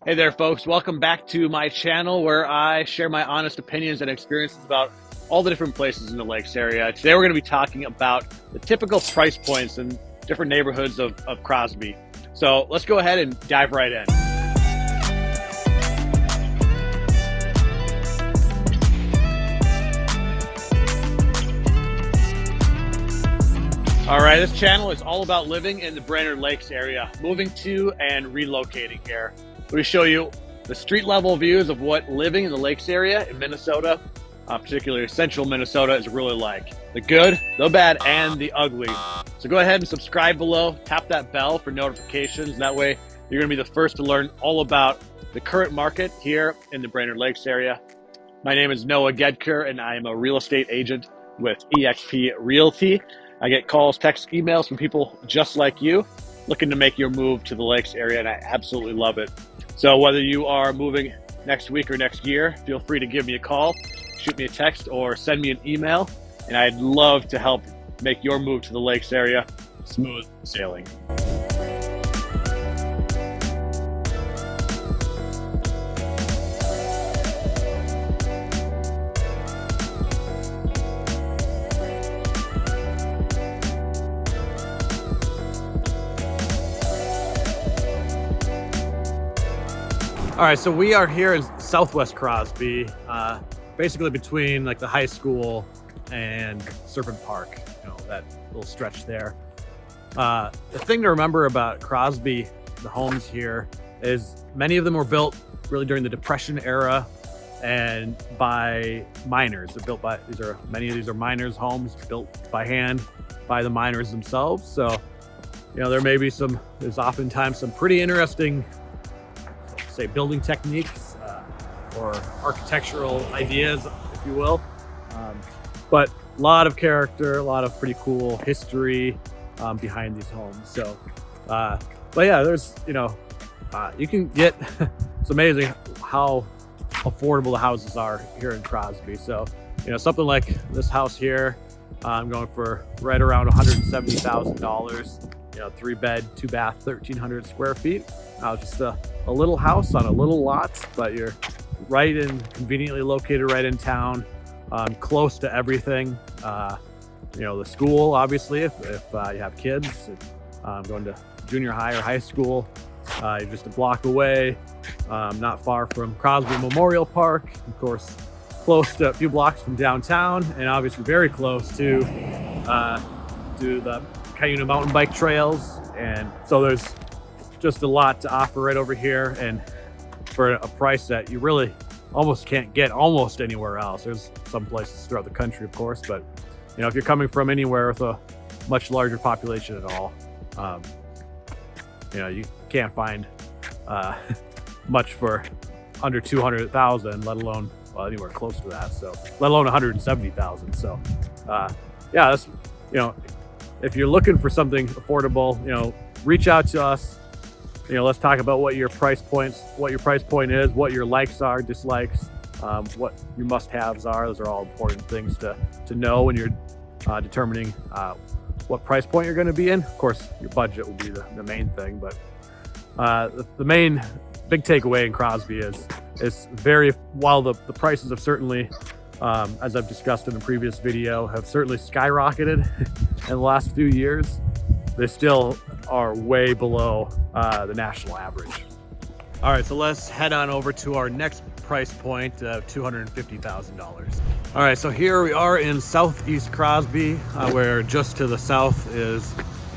Hey there, folks. Welcome back to my channel where I share my honest opinions and experiences about all the different places in the Lakes area. Today we're going to be talking about the typical price points in different neighborhoods of Crosby. So let's go ahead and dive right in. All right, this channel is all about living in the Brainerd Lakes area, moving to and relocating here. We show you the street level views of what living in the Lakes area in Minnesota, particularly central Minnesota, is really like. The good, the bad, and the ugly. So go ahead and subscribe below, tap that bell for notifications. That way you're gonna be the first to learn all about the current market here in the Brainerd Lakes area. My name is Noah Gedker and I am a real estate agent with eXp Realty. I get calls, texts, emails from people just like you looking to make your move to the Lakes area, and I absolutely love it. So whether you are moving next week or next year, feel free to give me a call, shoot me a text, or send me an email, and I'd love to help make your move to the Lakes area smooth sailing. All right, so we are here in Southwest Crosby, basically between like the high school and Serpent Park, that little stretch there. The thing to remember about Crosby, the homes here, is many of them were built really during the Depression era and by miners. They're built by, many of these are miners' homes built by hand by the miners themselves. So, there may be there's oftentimes some pretty interesting say building techniques or architectural ideas, if you will, but a lot of character, a lot of pretty cool history behind these homes. So but yeah, there's you can get it's amazing how affordable the houses are here in Crosby. So something like this house here, I'm going for right around $170,000. 3-bed, 2-bath, 1,300 square feet. Just a little house on a little lot, but you're conveniently located right in town, close to everything. The school, obviously, if you have kids, going to junior high or high school, you're just a block away, not far from Crosby Memorial Park, of course, close to a few blocks from downtown, and obviously very close to the Cuyuna mountain bike trails. And so there's just a lot to offer right over here, and for a price that you really almost can't get almost anywhere else. There's some places throughout the country, of course, but if you're coming from anywhere with a much larger population at all, you can't find much for under 200,000, let alone anywhere close to that. So let alone 170,000. So yeah, that's if you're looking for something affordable, reach out to us. Let's talk about what your price point is, what your likes are, dislikes, what your must-haves are. Those are all important things to know when you're determining what price point you're going to be in. Of course, your budget will be the main thing, but the main big takeaway in Crosby is while the prices have certainly, as I've discussed in a previous video, have certainly skyrocketed in the last few years, they still are way below the national average. All right, so let's head on over to our next price point of $250,000. All right, so here we are in Southeast Crosby, where just to the south is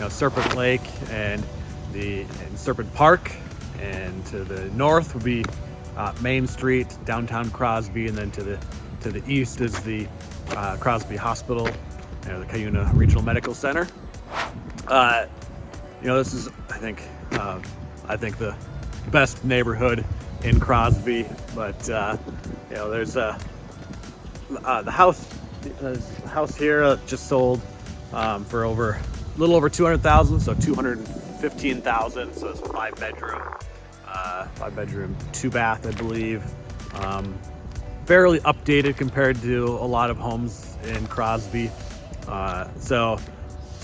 Serpent Lake and Serpent Park, and to the north would be Main Street, downtown Crosby, and then to the east is the Crosby Hospital, the Cuyuna Regional Medical Center. This is, I think the best neighborhood in Crosby, but there's the house here just sold for a little over 200,000, so 215,000. So it's a 5-bedroom, 2-bath, I believe. Fairly updated compared to a lot of homes in Crosby. So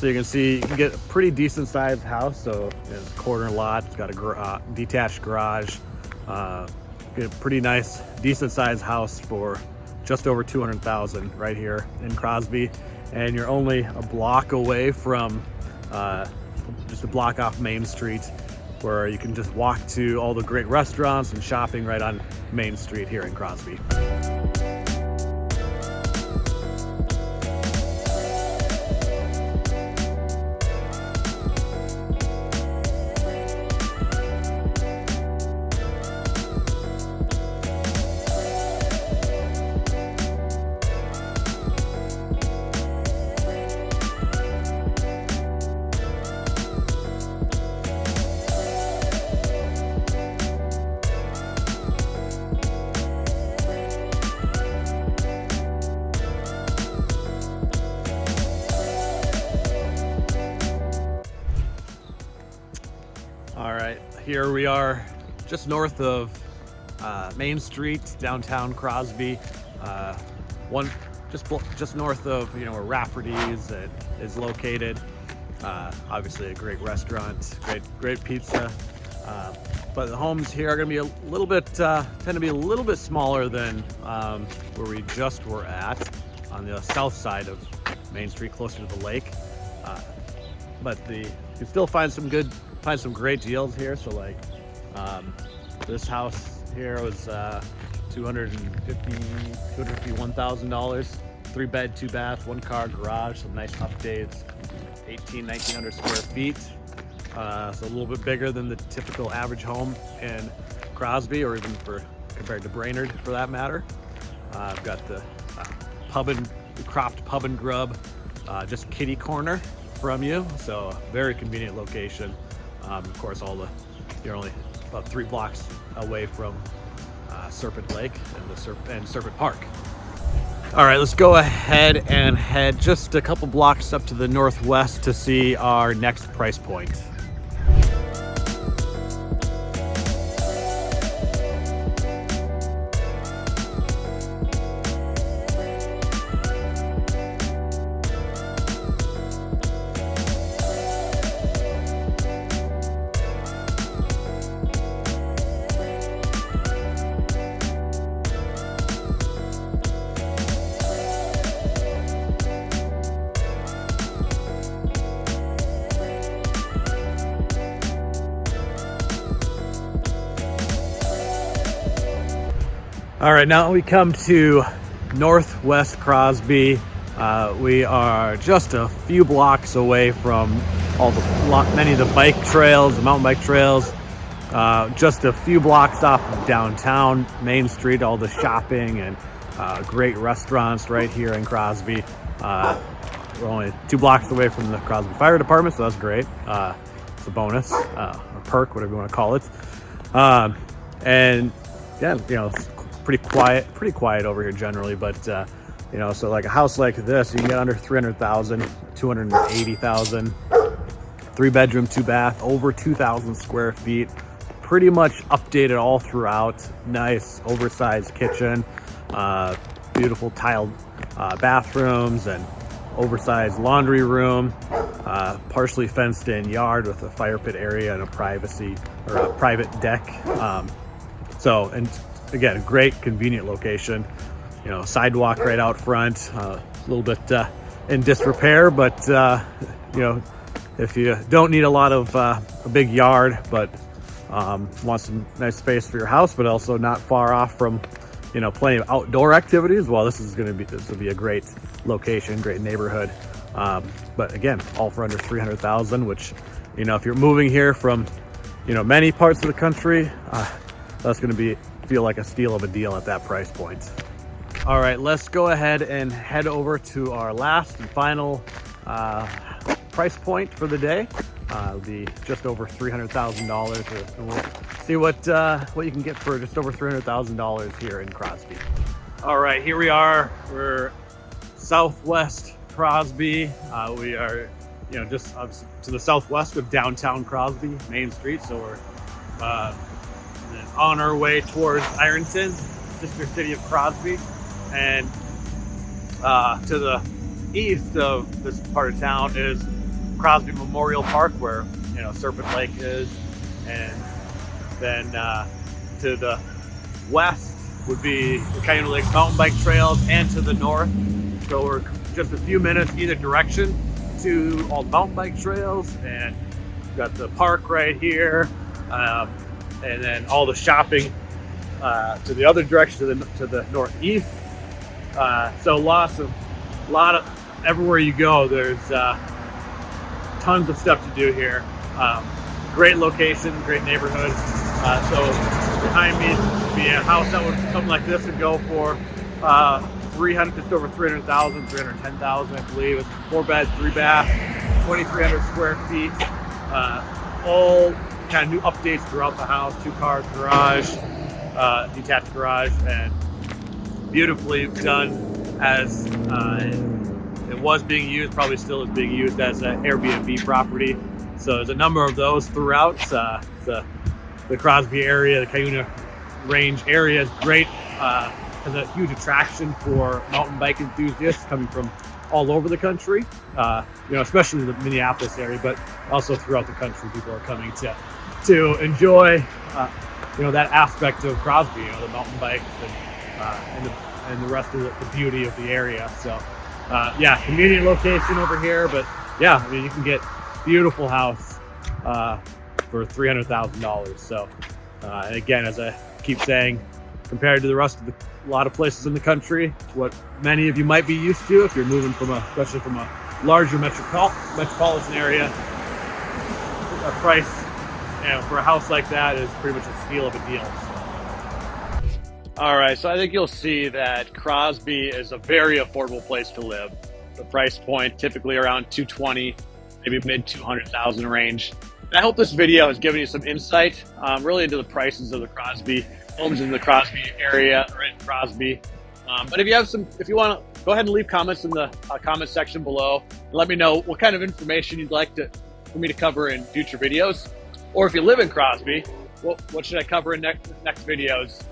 you can see you can get a pretty decent sized house. So it's a corner lot. It's got a detached garage. Get a pretty nice, decent sized house for just over 200,000 right here in Crosby, and you're only a block away from just a block off Main Street, where you can just walk to all the great restaurants and shopping right on Main Street here in Crosby. All right, here we are just north of Main Street, downtown Crosby. Just north of where Rafferty's is located. Obviously a great restaurant, great pizza. But the homes here are going to be a little bit tend to be a little bit smaller than where we just were at on the south side of Main Street, closer to the lake. But you can still find some great deals here. So like this house here was $251,000, 3-bed, 2-bath, 1-car garage, some nice updates, 1,900 square feet. So a little bit bigger than the typical average home in Crosby, or even compared to Brainerd for that matter. I've got the Croft Pub and Grub, just kitty corner from you, so very convenient location. Of course, you're only about 3 blocks away from Serpent Lake and Serpent Park. All right, let's go ahead and head just a couple blocks up to the northwest to see our next price point. All right, now we come to Northwest Crosby. We are just a few blocks away from many of the bike trails, the mountain bike trails. Just a few blocks off of downtown Main Street, all the shopping and great restaurants right here in Crosby. We're only 2 blocks away from the Crosby Fire Department, so that's great. It's a bonus, a perk, whatever you want to call it. And yeah, it's pretty quiet over here generally, but so like a house like this, you can get under 300,000, 280,000, 3-bedroom, 2-bath, over 2,000 square feet, pretty much updated all throughout. Nice oversized kitchen, beautiful tiled bathrooms, and oversized laundry room, partially fenced in yard with a fire pit area and a private deck. And again, great convenient location. Sidewalk right out front, a little bit in disrepair, but if you don't need a lot of a big yard, but want some nice space for your house, but also not far off from plenty of outdoor activities, well, this will be a great location, great neighborhood. But again, all for under 300,000, which if you're moving here from many parts of the country, that's going to feel like a steal of a deal at that price point. All right, let's go ahead and head over to our last and final price point for the day. It'll be just over $300,000. And we'll see what you can get for just over $300,000 here in Crosby. All right, here we are. We're southwest Crosby. We are, just to the southwest of downtown Crosby, Main Street. So we're on our way towards Ironton, sister city of Crosby, and to the east of this part of town is Crosby Memorial Park, where Serpent Lake is, and then To the west would be the Cayuna Lakes mountain bike trails, and to the north. So we're just a few minutes either direction to all the mountain bike trails, and we've got the park right here, and then all the shopping to the other direction, to the northeast. So a lot of everywhere you go, there's tons of stuff to do here. Great location, great neighborhood. So behind me would be a house that would, something like this would go for just over 300,000, 310,000, I believe. It's 4-bed, 3-bath, 2,300 square feet. All kind of new updates throughout the house. 2-car garage, detached garage, and beautifully done as it was being used, probably still is being used as an Airbnb property. So there's a number of those throughout. The Crosby area, the Cayuna Range area is great. Has a huge attraction for mountain bike enthusiasts coming from all over the country. Especially the Minneapolis area, but also throughout the country, people are coming to enjoy, that aspect of Crosby, the mountain bikes and the rest of the beauty of the area. So, convenient location over here, but you can get beautiful house for $300,000. So, and again, as I keep saying, compared to the rest of a lot of places in the country, what many of you might be used to if you're moving especially from a larger metropolitan area, a price for a house like that is pretty much a steal of a deal. So. All right, so I think you'll see that Crosby is a very affordable place to live. The price point typically around $220,000, maybe mid $200,000 range. And I hope this video has given you some insight really into the prices of the Crosby homes in the Crosby area or in Crosby. But if you want to, go ahead and leave comments in the comment section below. And let me know what kind of information you'd like for me to cover in future videos. Or if you live in Crosby, what should I cover in next videos?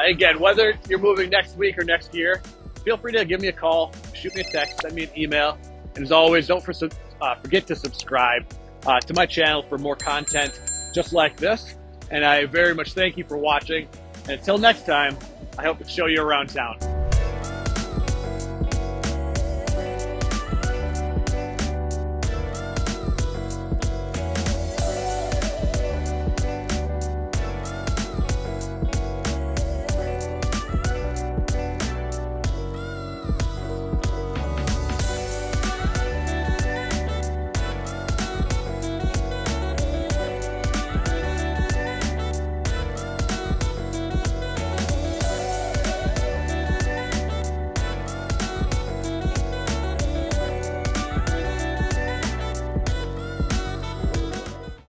Again, whether you're moving next week or next year, feel free to give me a call, shoot me a text, send me an email. And as always, don't forget to subscribe to my channel for more content just like this. And I very much thank you for watching. And until next time, I hope to show you around town.